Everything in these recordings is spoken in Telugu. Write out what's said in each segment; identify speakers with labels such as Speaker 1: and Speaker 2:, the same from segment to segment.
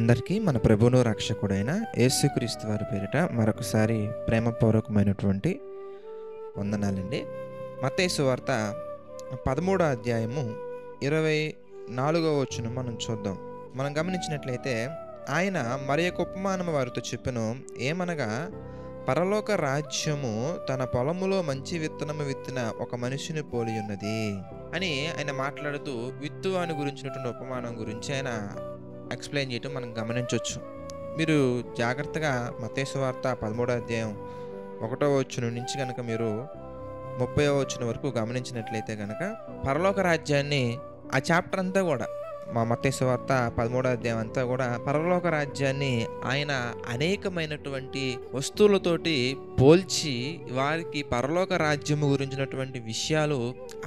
Speaker 1: అందరికీ మన ప్రభువును రక్షకుడైన యేసుక్రీస్తు వారి పేరిట మరొకసారి ప్రేమపూర్వకమైనటువంటి వందనాలండి. మత్తయి సువార్త 13వ అధ్యాయము 24వ వచనం మనం చూద్దాం. మనం గమనించినట్లయితే ఆయన మరి ఒక ఉపమానము వారితో చెప్పెను, ఏమనగా పరలోక రాజ్యము తన పొలములో మంచి విత్తనము విత్తిన ఒక మనిషిని పోలి ఉన్నది అని ఆయన మాట్లాడుతూ విత్తువాని గురించినటువంటి ఉపమానం గురించి ఆయన ఎక్స్ప్లెయిన్ చేయటం మనం గమనించవచ్చు. మీరు జాగ్రత్తగా మత్తయి సువార్త 13వ అధ్యాయం 1వ వచనం నుంచి కనుక మీరు 30వ వచనం వరకు గమనించినట్లయితే కనుక పరలోక రాజ్యాన్ని ఆ చాప్టర్ అంతా కూడా మత్తయి సువార్త 13వ అధ్యాయం అంతా కూడా పరలోక రాజ్యాన్ని ఆయన అనేకమైనటువంటి వస్తువులతోటి పోల్చి వారికి పరలోక రాజ్యము గురించినటువంటి విషయాలు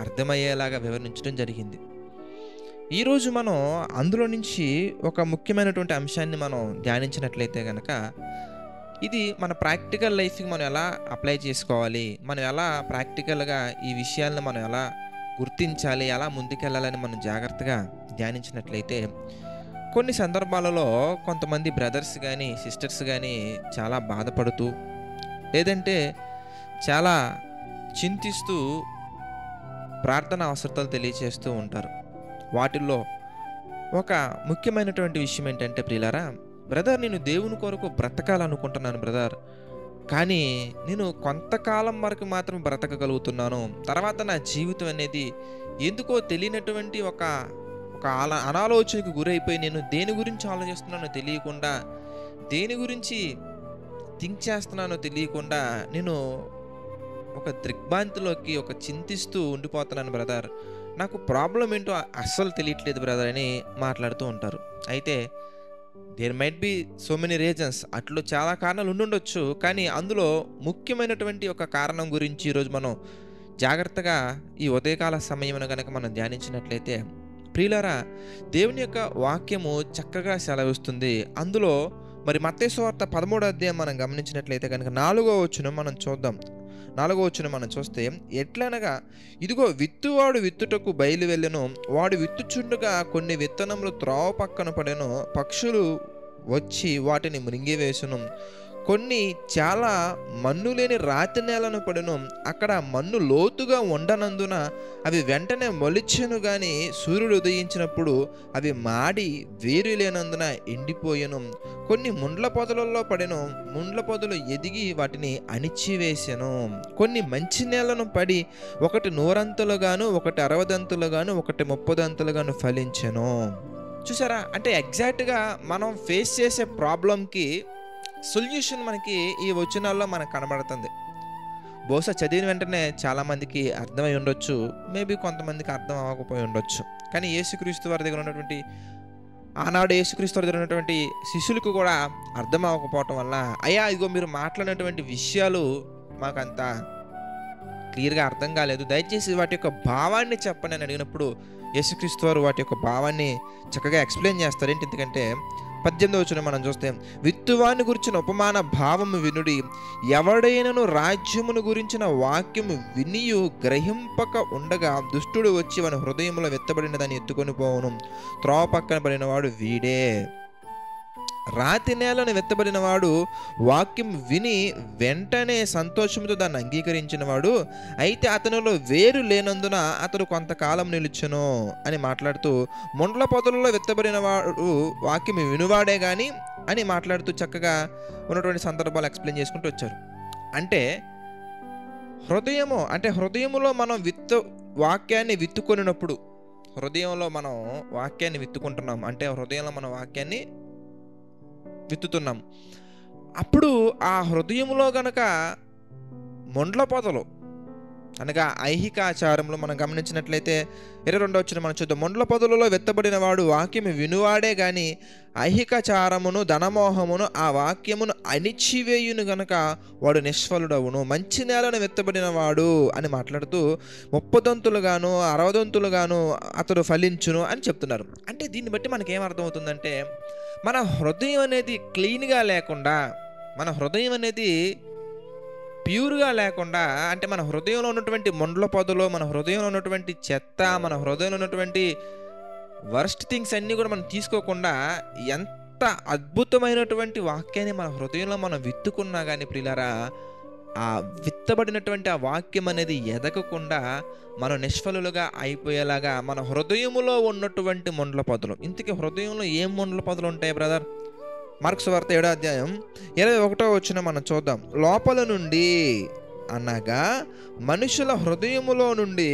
Speaker 1: అర్థమయ్యేలాగా వివరించడం జరిగింది. ఈరోజు మనం అందులో నుంచి ఒక ముఖ్యమైనటువంటి అంశాన్ని మనం ధ్యానించినట్లయితే కనుక ఇది మన ప్రాక్టికల్ లైఫ్కి మనం ఎలా అప్లై చేసుకోవాలి, మనం ఎలా ప్రాక్టికల్గా ఈ విషయాలను మనం ఎలా గుర్తించాలి, ఎలా ముందుకెళ్ళాలని మనం జాగ్రత్తగా ధ్యానించినట్లయితే కొన్ని సందర్భాలలో కొంతమంది బ్రదర్స్ కానీ సిస్టర్స్ కానీ చాలా బాధపడుతూ లేదంటే చాలా చింతిస్తూ ప్రార్థన అవసరతలు తెలియచేస్తూ ఉంటారు. వాటిల్లో ఒక ముఖ్యమైనటువంటి విషయం ఏంటంటే, ప్రియులారా, బ్రదర్ నేను దేవుని కొరకు బ్రతకాలనుకుంటున్నాను బ్రదర్, కానీ నేను కొంతకాలం వరకు మాత్రం బ్రతకగలుగుతున్నాను, తర్వాత నా జీవితం అనేది ఎందుకో తెలియనటువంటి ఒక అనాలోచనకు గురైపోయి నేను దేని గురించి ఆలోచిస్తున్నానో తెలియకుండా, దేని గురించి థింక్ చేస్తున్నానో తెలియకుండా నేను ఒక దిగ్భ్రాంతిలోకి ఒక చింతిస్తూ ఉండిపోతున్నాను బ్రదర్, నాకు ప్రాబ్లం ఏంటో అస్సలు తెలియట్లేదు బ్రదర్ అని మాట్లాడుతూ ఉంటారు. అయితే there might be so many reasons, అట్లు చాలా కారణాలు ఉండుండొచ్చు, కానీ అందులో ముఖ్యమైనటువంటి ఒక కారణం గురించి ఈరోజు మనం జాగ్రత్తగా ఈ ఉదయకాల సమయమున కనుక మనం ధ్యానించినట్లయితే, ప్రియులారా, దేవుని యొక్క వాక్యము చక్కగా సెలవిస్తుంది. అందులో మరి మత్తయి సువార్త 13వ అధ్యాయం మనం గమనించినట్లయితే కనుక 4వ వచనం మనం చూద్దాం. 4వ వచనం మనం చూస్తే, ఎట్లనగా ఇదిగో విత్తువాడు విత్తుటకు బయలు వెళ్ళెను, వాడు విత్తుచుండగా కొన్ని విత్తనములు త్రోవ పక్కన పడెను, పక్షులు వచ్చి వాటిని మృంగివేసును. కొన్ని చాలా మన్ను లేని రాతి నేలను పడెను, అక్కడ మన్ను లోతుగా ఉండనందున అవి వెంటనే మొలిచెను, గాని సూర్యుడు ఉదయించినప్పుడు అవి మాడి వేరు లేనందున ఎండిపోయెను. కొన్ని ముండ్ల పొదలలో పడెను, ముండ్ల పొదలు ఎదిగి వాటిని అణిచివేసెను. కొన్ని మంచి నేలను పడి ఒకటి 100 ఒకటి 60 ఒకటి 30 ఫలించెను. చూసారా, అంటే ఎగ్జాక్ట్గా మనం ఫేస్ చేసే ప్రాబ్లంకి సొల్యూషన్ మనకి ఈ వచనాల్లో మనకు కనబడుతుంది. బహుశా చదివిన వెంటనే చాలామందికి అర్థమై ఉండొచ్చు, మేబీ కొంతమందికి అర్థం అవ్వకపోయి ఉండొచ్చు, కానీ యేసుక్రీస్తు వారి దగ్గర ఉన్నటువంటి ఆనాడు యేసుక్రీస్తు వారి దగ్గర ఉన్నటువంటి శిష్యులకు కూడా అర్థం అవ్వకపోవటం వల్ల, అయ్యా ఇదిగో మీరు మాట్లాడినటువంటి విషయాలు మాకంత క్లియర్గా అర్థం కాలేదు, దయచేసి వాటి యొక్క భావాన్ని చెప్పండి అని అడిగినప్పుడు యేసుక్రీస్తు వారు వాటి యొక్క భావాన్ని చక్కగా ఎక్స్ప్లెయిన్ చేస్తారు. ఏంటి, ఎందుకంటే 18వ వచనం మనం చూస్తే, విత్తువాని గురించిన ఉపమాన భావము వినుడి, ఎవడైనను రాజ్యమును గురించిన వాక్యము వినియు గ్రహింపక ఉండగా దుష్టుడు వచ్చి వాని హృదయంలో విత్తబడిన దాన్ని ఎత్తుకొని పోవును. త్రోవ పక్కన పడిన వాడు వీడే. రాతి నేలను విత్తబడిన వాడు వాక్యం విని వెంటనే సంతోషంతో దాన్ని అంగీకరించిన వాడు, అయితే అతనిలో వేరు లేనందున అతడు కొంతకాలం నిలుచును అని మాట్లాడుతూ, ముండ్ల పొదలలో విత్తబడిన వాడు వాక్యం వినువాడే కానీ అని మాట్లాడుతూ చక్కగా ఉన్నటువంటి సందర్భాలు ఎక్స్ప్లెయిన్ చేసుకుంటూ వచ్చారు. అంటే హృదయములో మనం వాక్యాన్ని విత్తుకొనినప్పుడు, హృదయంలో మనం వాక్యాన్ని విత్తుకుంటున్నాం అంటే హృదయంలో మనం వాక్యాన్ని విత్తుతున్నాం. అప్పుడు ఆ హృదయంలో గనక ముండ్ల పొదలు అనగా ఐహికాచారంలో మనం గమనించినట్లయితే 22వ వచనం మనం చూద్దాం. ముండ్ల పొదలలో విత్తబడిన వాడు వాక్యము వినువాడే గాని ఐహికాచారమును ధనమోహమును ఆ వాక్యమును అణిచివేయును గనక వాడు నిష్ఫలుడవును. మంచి నేలను విత్తబడిన వాడు అని మాట్లాడుతూ 30 60 అతడు ఫలించును అని చెప్తున్నారు. అంటే దీన్ని బట్టి మనకేం అర్థమవుతుందంటే, మన హృదయం అనేది క్లీన్గా లేకుండా, మన హృదయం అనేది ప్యూర్గా లేకుండా, అంటే మన హృదయంలో ఉన్నటువంటి ముండ్ల పొదలో, మన హృదయంలో ఉన్నటువంటి చెత్త, మన హృదయంలో ఉన్నటువంటి వర్స్ట్ థింగ్స్ అన్నీ కూడా మనం తీసుకోకుండా ఎంత ఎంత అద్భుతమైనటువంటి వాక్యాన్ని మన హృదయంలో మనం విత్తుకున్నా కానీ ప్రియులారా, ఆ విత్తబడినటువంటి ఆ వాక్యం అనేది ఎదగకుండా మనం నిష్ఫలులుగా అయిపోయేలాగా మన హృదయములో ఉన్నటువంటి ముండ్ల పొదలు. ఇంతకీ హృదయంలో ఏం ముండ్ల పొదలు ఉంటాయి బ్రదర్? మార్కు సువార్త 7వ అధ్యాయం 21వ వచనం మనం చూద్దాం. లోపల నుండి అనగా మనుషుల హృదయములో నుండి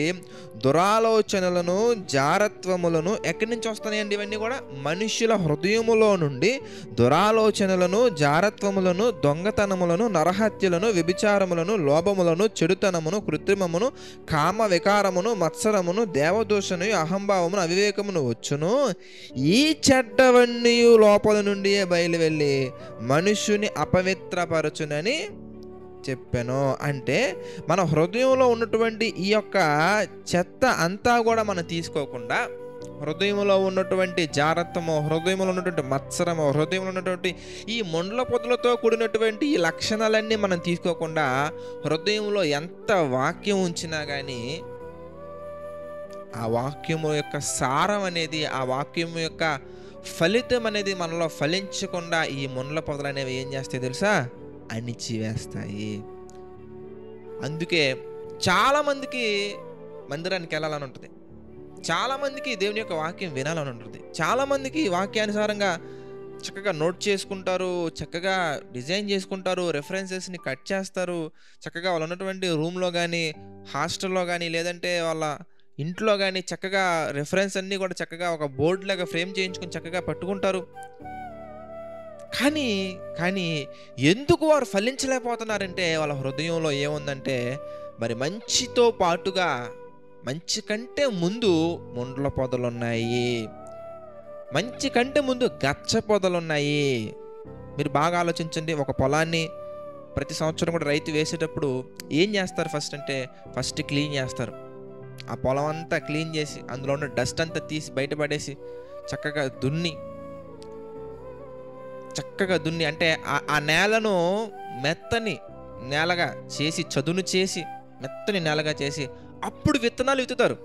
Speaker 1: దురాలోచనలను, జారత్వములను ఎక్కడి నుంచి వస్తున్నాయండి? ఇవన్నీ కూడా మనుషుల హృదయములో నుండి దురాలోచనలను, జారత్వములను, దొంగతనములను, నరహత్యలను, వ్యభిచారములను, లోభములను, చెడుతనమును, కృత్రిమమును, కామ వికారమును, మత్సరమును, దేవదూషణను, అహంభావమును, అవివేకమును వచ్చును. ఈ చెడ్డవన్నీ లోపల నుండియే బయలు వెళ్ళి మనుషుని అపవిత్రపరచునని చెప్పాను. అంటే మన హృదయంలో ఉన్నటువంటి ఈ యొక్క చెత్త అంతా కూడా మనం తీసుకోకుండా, హృదయంలో ఉన్నటువంటి జారత్వము, హృదయంలో ఉన్నటువంటి మత్సరము, హృదయంలో ఉన్నటువంటి ఈ ముండ్ల పొదలతో కూడినటువంటి ఈ లక్షణాలన్నీ మనం తీసుకోకుండా, హృదయంలో ఎంత వాక్యం ఉంచినా కానీ ఆ వాక్యము యొక్క సారం అనేది, ఆ వాక్యము యొక్క ఫలితం అనేది మనలో ఫలించకుండా ఈ ముండ్ల పొదలు అనేవి ఏం చేస్తాయి తెలుసా? అణిచివేస్తాయి. అందుకే చాలామందికి మందిరానికి వెళ్ళాలని ఉంటుంది, చాలామందికి దేవుని యొక్క వాక్యం వినాలని ఉంటుంది, చాలామందికి వాక్యానుసారంగా చక్కగా నోట్ చేసుకుంటారు, చక్కగా డిజైన్ చేసుకుంటారు, రెఫరెన్సెస్ని కట్ చేస్తారు, చక్కగా వాళ్ళు ఉన్నటువంటి రూమ్లో కానీ, హాస్టల్లో కానీ, లేదంటే వాళ్ళ ఇంట్లో కానీ చక్కగా రెఫరెన్స్ అన్నీ కూడా చక్కగా ఒక బోర్డు లాగా ఫ్రేమ్ చేయించుకొని చక్కగా పట్టుకుంటారు. కానీ ఎందుకు వారు ఫలించలేకపోతున్నారంటే వాళ్ళ హృదయంలో ఏముందంటే, మరి మంచితో పాటుగా మంచి కంటే ముందు ముండ్ల పొదలున్నాయి, మంచి కంటే ముందు గచ్చ పొదలున్నాయి. మీరు బాగా ఆలోచించండి. ఒక పొలాన్ని ప్రతి సంవత్సరం కూడా రైతు వేసేటప్పుడు ఏం చేస్తారు ఫస్ట్ క్లీన్ చేస్తారు. ఆ పొలం అంతా క్లీన్ చేసి అందులో ఉన్న డస్ట్ అంతా తీసి బయటపడేసి చక్కగా దున్ని అంటే ఆ నేలను మెత్తని నేలగా చేసి, చదును చేసి, మెత్తని నేలగా చేసి అప్పుడు విత్తనాలు విత్తుతారు.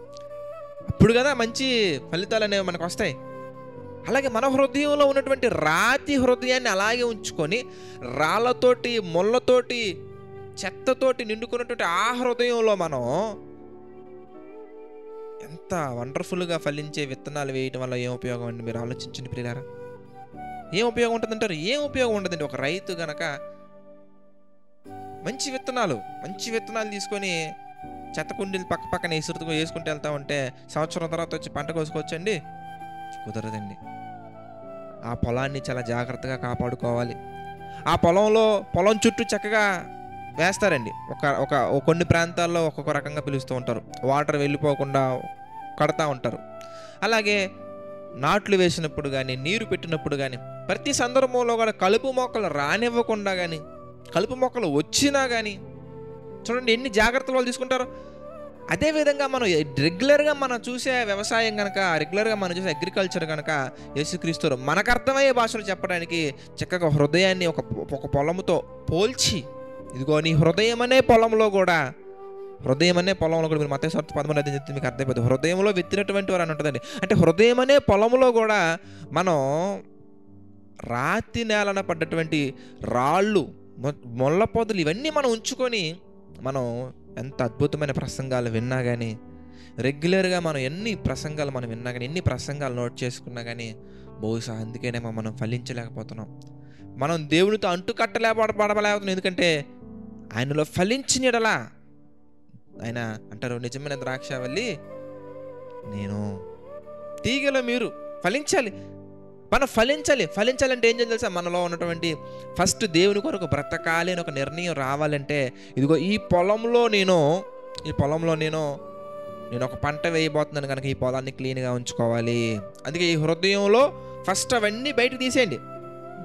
Speaker 1: అప్పుడు కదా మంచి ఫలితాలు అనేవి మనకు వస్తాయి. అలాగే మన హృదయంలో ఉన్నటువంటి రాతి హృదయాన్ని అలాగే ఉంచుకొని రాళ్ళతోటి, ముళ్ళతోటి, చెత్తతోటి నిండుకున్నటువంటి ఆ హృదయంలో మనం ఎంత వండర్ఫుల్గా ఫలించే విత్తనాలు వేయటం వల్ల ఏం ఉపయోగం అండి? మీరు ఆలోచించండి ప్రియులారా. ఏం ఉపయోగం ఉంటుందంటారు? ఏం ఉపయోగం ఉండదండి. ఒక రైతు గనక మంచి విత్తనాలు తీసుకొని చెత్త కుండీలు పక్కన వేసుకుంటూ వెళ్తా ఉంటే సంవత్సరం తర్వాత వచ్చి పంట కోసుకోవచ్చండి? కుదరదండి. ఆ పొలాన్ని చాలా జాగ్రత్తగా కాపాడుకోవాలి. ఆ పొలం చుట్టూ చక్కగా వేస్తారండి. ఒక కొన్ని ప్రాంతాల్లో ఒక్కొక్క రకంగా పిలుస్తూ ఉంటారు. వాటర్ వెళ్ళిపోకుండా కడతా ఉంటారు. అలాగే నాట్లు వేసినప్పుడు కానీ, నీరు పెట్టినప్పుడు కానీ, ప్రతి సందర్భంలో కూడా కలుపు మొక్కలు రానివ్వకుండా కానీ, కలుపు మొక్కలు వచ్చినా కానీ చూడండి ఎన్ని జాగ్రత్తలు వాళ్ళు తీసుకుంటారు. అదేవిధంగా మనం రెగ్యులర్గా మనం చూసే వ్యవసాయం కనుక, రెగ్యులర్గా మనం చూసే అగ్రికల్చర్ కనుక యేసుక్రీస్తు మనకు అర్థమయ్యే భాషలో చెప్పడానికి చక్కగా హృదయాన్ని ఒక పొలముతో పోల్చి, ఇదిగో నీ హృదయం అనే పొలంలో కూడా మీరు మత్తయి 13 చెప్తే మీకు అర్థమైపోతుంది. హృదయంలో విత్తినటువంటి వారు అని ఉంటుందండి. అంటే హృదయం అనే పొలంలో కూడా మనం రాతి నేలన పడ్డటువంటి రాళ్ళు, ముళ్ళ పొదలు ఇవన్నీ మనం ఉంచుకొని మనం ఎంత అద్భుతమైన ప్రసంగాలు విన్నా కానీ, రెగ్యులర్గా మనం ఎన్ని ప్రసంగాలు విన్నా కానీ, ఎన్ని ప్రసంగాలు నోట్ చేసుకున్నా కానీ, బహుశా అందుకేనేమో మనం ఫలించలేకపోతున్నాం. మనం దేవునితో పడలేకపోతున్నాం. ఎందుకంటే ఆయనలో ఫలించినడలా ఆయన అంటారు, నిజమైన ద్రాక్షావల్లి నేను, తీగలో మీరు ఫలించాలి. మనం ఫలించాలంటే ఏం చేయాలి తెలుసా? మనలో ఉన్నటువంటి ఫస్ట్ దేవుని కొరకు బ్రతకాలి అని ఒక నిర్ణయం రావాలంటే, ఇదిగో ఈ పొలంలో నేను ఒక పంట వేయబోతున్నాను కనుక ఈ పొలాన్ని క్లీన్గా ఉంచుకోవాలి. అందుకే ఈ హృదయంలో ఫస్ట్ అవన్నీ బయటకు తీసేయండి.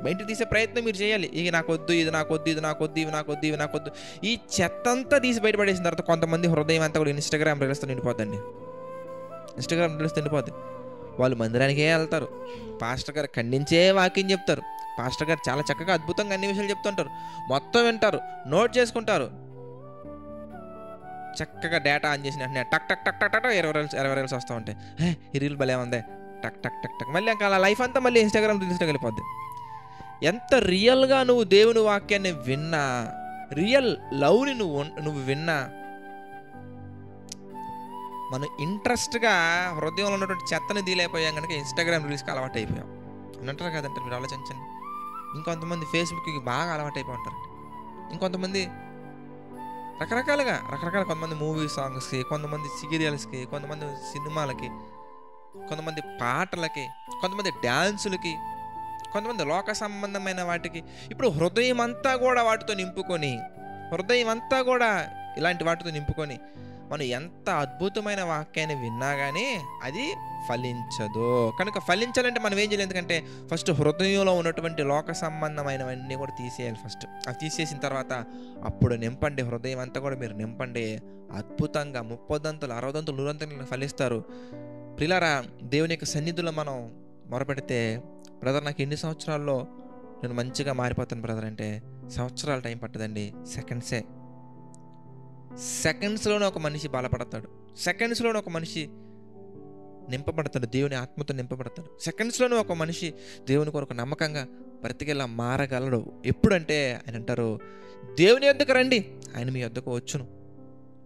Speaker 1: బయటకు తీసే ప్రయత్నం మీరు చేయాలి. ఇది నాకొద్దు, ఇది నాకొద్దు, ఇది నాకొద్దు, ఇవి నాకొద్దు, ఇవి నాకొద్దు, ఈ చెత్త అంతా తీసి బయటపడేసిన తర్వాత కొంతమంది హృదయం అంతా కూడా ఇన్స్టాగ్రామ్ రీల్స్తో నిండిపోద్దండి. వాళ్ళు మందిరానికే వెళ్తారు, పాస్టర్ గారు ఖండించే వాక్యం చెప్తారు, పాస్టర్ గారు చాలా చక్కగా అద్భుతంగా అన్ని విషయాలు చెప్తుంటారు, మొత్తం వింటారు, నోట్ చేసుకుంటారు. చక్కగా డేటా ఆన్ చేసిన వెంటనే టక్ టక్ టక్ టక్ టక్ 20 రీల్స్ వస్తూ ఉంటాయి. ఈ రీల్ భలే ఉంది, టక్ టక్ టక్ టక్, మళ్ళీ ఇంకా అలా లైఫ్ అంతా మళ్ళీ ఇన్స్టాగ్రామ్ రీల్స్లోకి వెళ్ళిపోద్ది. ఎంత రియల్గా నువ్వు దేవుని వాక్యాన్ని విన్నా, రియల్ లవ్ని నువ్వు విన్నా, మనం ఇంట్రెస్ట్గా హృదయంలో ఉన్నటువంటి చెత్తని తీలేకపోయాం కనుక ఇన్స్టాగ్రామ్ రీల్స్కి అలవాటు అయిపోయాం అంటారు కదంటే. మీరు ఆలోచించండి. ఇంకొంతమంది ఫేస్బుక్కి బాగా అలవాటు అయిపోయి ఉంటారండి. ఇంకొంతమంది రకరకాల కొంతమంది మూవీ సాంగ్స్కి, కొంతమంది సీరియల్స్కి, కొంతమంది సినిమాలకి, కొంతమంది పాటలకి, కొంతమంది డ్యాన్సులకి, కొంతమంది లోక సంబంధమైన వాటికి. ఇప్పుడు హృదయం అంతా కూడా వాటితో నింపుకొని, హృదయం అంతా కూడా ఇలాంటి వాటితో నింపుకొని మనం ఎంత అద్భుతమైన వాక్యాన్ని విన్నా కానీ అది ఫలించదు. కనుక ఫలించాలంటే మనం ఏం చేయలేదు, ఎందుకంటే ఫస్ట్ హృదయంలో ఉన్నటువంటి లోక సంబంధమైనవన్నీ కూడా తీసేయాలి. ఫస్ట్ అవి తీసేసిన తర్వాత అప్పుడు నింపండి, హృదయం అంతా కూడా మీరు నింపండి. అద్భుతంగా 30దంతులు 60దంతులు 100దంతులు ఫలిస్తారు. ప్రియులారా, దేవుని యొక్క సన్నిధిలో మనం మొరపెడితే, బ్రదర్ నాకు ఎన్ని సంవత్సరాల్లో నేను మంచిగా మారిపోతాను బ్రదర్ అంటే, సంవత్సరాల టైం పట్టదండి, సెకండ్స్లోనే ఒక మనిషి బలపడతాడు. సెకండ్స్లోనే ఒక మనిషి నింపబడతాడు, దేవుని ఆత్మతో నింపబడతాడు. సెకండ్స్లోనే ఒక మనిషి దేవుని కొరకు నమ్మకంగా బ్రతికేలా మారగలడు. ఎప్పుడంటే ఆయన అంటారు, దేవుని యొద్దకు రండి, ఆయన మీ యొద్దకు వచ్చును.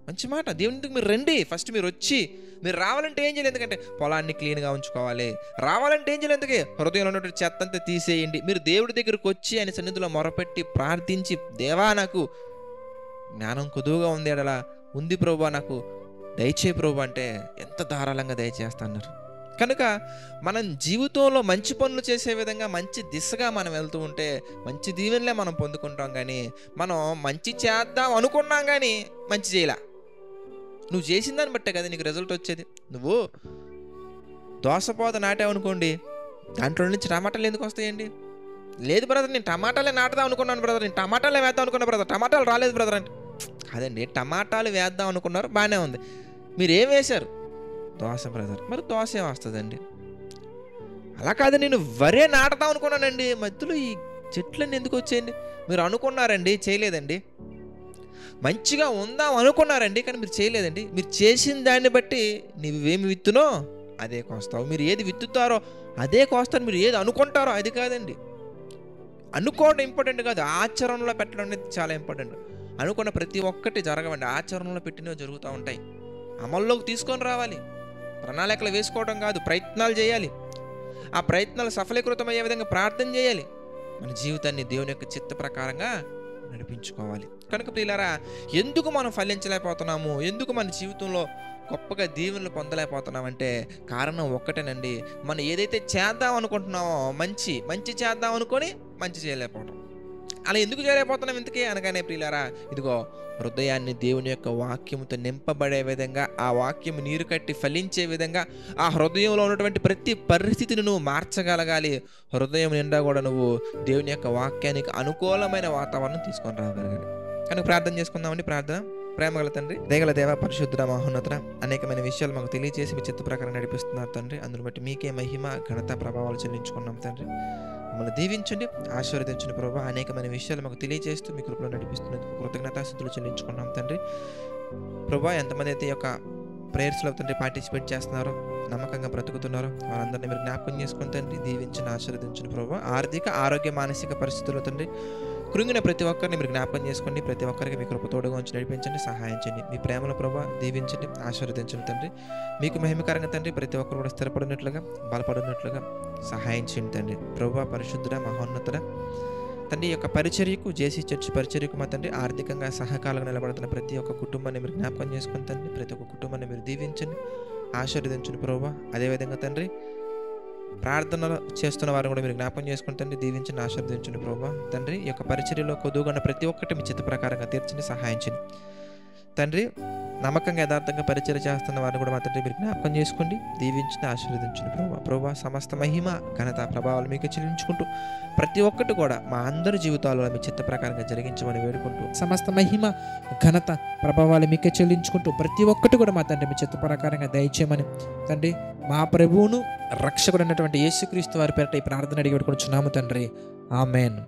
Speaker 1: మంచి మాట. దేవుని ఎందుకు మీరు రండి, ఫస్ట్ మీరు వచ్చి, మీరు రావాలంటే ఏం చేయలేదు, ఎందుకంటే పొలాన్ని క్లీన్గా ఉంచుకోవాలి. రావాలంటే ఏం చేయలేదు, ఎందుకే హృదయంలో ఉన్నటువంటి చెత్త అంతా తీసేయండి. మీరు దేవుడి దగ్గరకు వచ్చి ఆయన సన్నిధిలో మొరపెట్టి ప్రార్థించి, దేవా నాకు జ్ఞానం కొదువుగా ఉంది, అలా ఉంది ప్రభువా, నాకు దయచేయి ప్రభు అంటే ఎంత ధారాళంగా దయచేస్తా అన్నారు. కనుక మనం జీవితంలో మంచి పనులు చేసే విధంగా మంచి దిశగా మనం వెళ్తూ ఉంటే మంచి దీవెనలే మనం పొందుకుంటాం. కానీ మనం మంచి చేద్దాం అనుకున్నాం కానీ మంచి చేయలే. నువ్వు చేసిన దాన్ని బట్టే కదా నీకు రిజల్ట్ వచ్చేది. నువ్వు దోసపోత నాటావు అనుకోండి, దాంట్లో నుంచి టమాటాలు ఎందుకు వస్తాయండి? లేదు బ్రదర్, నేను టమాటాలే నాటుదాం అనుకున్నాను బ్రదర్, నేను టమాటాలే వేద్దాం అనుకున్నా బ్రదర్, టమాటాలు రాలేదు బ్రదర్ అంటే, కాదండి, టమాటాలు వేద్దాం అనుకున్నారు, బాగానే ఉంది. మీరు ఏం వేశారు? దోస బ్రదర్. మరి దోస ఏం వస్తుందండి? అలా కాదు, నేను వరే నాటుదాం అనుకున్నానండి, మధ్యలో ఈ చెట్లన్నీ ఎందుకు వచ్చేయండి? మీరు అనుకున్నారండి, చేయలేదండి. మంచిగా ఉందాం అనుకున్నారండి, కానీ మీరు చేయలేదండి. మీరు చేసిన దాన్ని బట్టి నువ్వేమి విత్తునో అదే కోస్తావు. మీరు ఏది విత్తుతారో అదే కోస్తారు. మీరు ఏది అనుకుంటారో అది కాదండి. అనుకోవడం ఇంపార్టెంట్ కాదు, ఆచరణలో పెట్టడం అనేది చాలా ఇంపార్టెంట్. అనుకున్న ప్రతి ఒక్కటి జరగవండి, ఆచరణలో పెట్టినవి జరుగుతూ ఉంటాయి. అమల్లోకి తీసుకొని రావాలి. ప్రణాళికలు వేసుకోవడం కాదు, ప్రయత్నాలు చేయాలి. ఆ ప్రయత్నాలు సఫలీకృతమయ్యే విధంగా ప్రార్థన చేయాలి. మన జీవితాన్ని దేవుని యొక్క చిత్త ప్రకారంగా నడిపించుకోవాలి. కనుక ప్రియులారా, ఎందుకు మనం ఫలించలేకపోతున్నాము, ఎందుకు మన జీవితంలో గొప్పగా దీవెనలు పొందలేకపోతున్నామంటే కారణం ఒక్కటేనండి. మనం ఏదైతే చేద్దాం అనుకుంటున్నామో మంచి చేద్దాం అనుకొని మంచి చేయలేకపోవడం. అలా ఎందుకు చేయలేకపోతున్నాం ఇంతకీ అనగానే ప్రియులారా, ఇదిగో హృదయాన్ని దేవుని యొక్క వాక్యముతో నింపబడే విధంగా, ఆ వాక్యం నీరు కట్టి ఫలించే విధంగా ఆ హృదయంలో ఉన్నటువంటి ప్రతి పరిస్థితిని నువ్వు మార్చగలగాలి. హృదయం నిండా కూడా నువ్వు దేవుని యొక్క వాక్యానికి అనుకూలమైన వాతావరణం తీసుకొని రాగలగాలి. కనుక ప్రార్థన చేసుకుందామండి. ప్రార్థన. ప్రేమగల తండ్రి, దయగల దేవ, పరిశుద్ధ మహోన్నత, అనేకమైన విషయాలు మాకు తెలియజేసి మీ చిత్త ప్రకారం నడిపిస్తున్నారు తండ్రి. అందును బట్టి మీకే మహిమ ఘనత ప్రభావాలు చెల్లించుకున్నాం తండ్రి. మమ్మల్ని దీవించండి, ఆశీర్వదించండి ప్రభావ. అనేకమైన విషయాలు మాకు తెలియజేస్తూ మీ కృపలో నడిపిస్తున్నందుకు కృతజ్ఞతాస్తుతులు చెల్లించుకున్నాం తండ్రి. ప్రభావ, ఎంతమంది అయితే ఈ యొక్క ప్రేయర్స్లో తండ్రి పార్టిసిపేట్ చేస్తున్నారో, నమ్మకంగా బ్రతుకుతున్నారో వారందరినీ మీరు జ్ఞాపకం చేసుకుని తండ్రి దీవించండి, ఆశీర్వదించండి ప్రభావ. ఆర్థిక, ఆరోగ్య, మానసిక పరిస్థితుల్లో తండ్రి కృంగిన ప్రతి ఒక్కరిని మీరు జ్ఞాపకం చేసుకోండి. ప్రతి ఒక్కరికి మీ కృప తోడుగా ఉంచి నడిపించండి, సహాయం చేయండి. మీ ప్రేమల ప్రభావ దీవించండి, ఆశీర్వదించండి తండ్రి. మీకు మహిమకరంగా తండ్రి ప్రతి ఒక్కరు కూడా స్థిరపడినట్లుగా, బలపడినట్లుగా సహాయం చేయండి తండ్రి. ప్రభావ, పరిశుద్ధుడ, మహోన్నతుడ తండ్రి, యొక్క పరిచర్యకు, జేసీ చర్చ్ పరిచర్యకు మా తండ్రి ఆర్థికంగా సహకాలంగా నిలబడుతున్న ప్రతి ఒక్క కుటుంబాన్ని మీరు జ్ఞాపకం చేసుకుని తండ్రి, ప్రతి ఒక్క కుటుంబాన్ని మీరు దీవించండి, ఆశీర్వదించండి ప్రభావ. అదేవిధంగా తండ్రి ప్రార్థనలు చేస్తున్న వారిని కూడా మీరు జ్ఞాపకం చేసుకుని తండ్రి దీవించండి, ఆశీర్వదించండి ప్రభావ. తండ్రి, ఈ యొక్క పరిచర్యలో కొద్దుగా ప్రతి ఒక్కటి మీ చిత్త ప్రకారంగా తీర్చండి, సహాయం చేయండి తండ్రి. నమ్మకంగా యథార్థంగా పరిచర్య చేస్తున్న వారిని కూడా మా తండ్రి మీరు జ్ఞాపకం చేసుకోండి, దీవించండి, ఆశీర్వదించండి ప్రభావ. సమస్త మహిమ ఘనత ప్రభావాలు మీకు చెల్లించుకుంటూ ప్రతి ఒక్కటి కూడా మా అందరి జీవితాల్లో మీ చిత్త ప్రకారంగా జరిగించమని వేడుకుంటూ, సమస్త మహిమ ఘనత ప్రభావాలు మీకే చెల్లించుకుంటూ ప్రతి ఒక్కటి కూడా మా తండ్రి మీ చిత్త ప్రకారంగా దయచేయమని తండ్రి మా ప్రభువును రక్షకుడు అన్నటువంటి యేసుక్రీస్తు వారి పేరిట ఈ ప్రార్థన అడిగి పెట్టుకుంటున్నాము తండ్రి. ఆమేన్.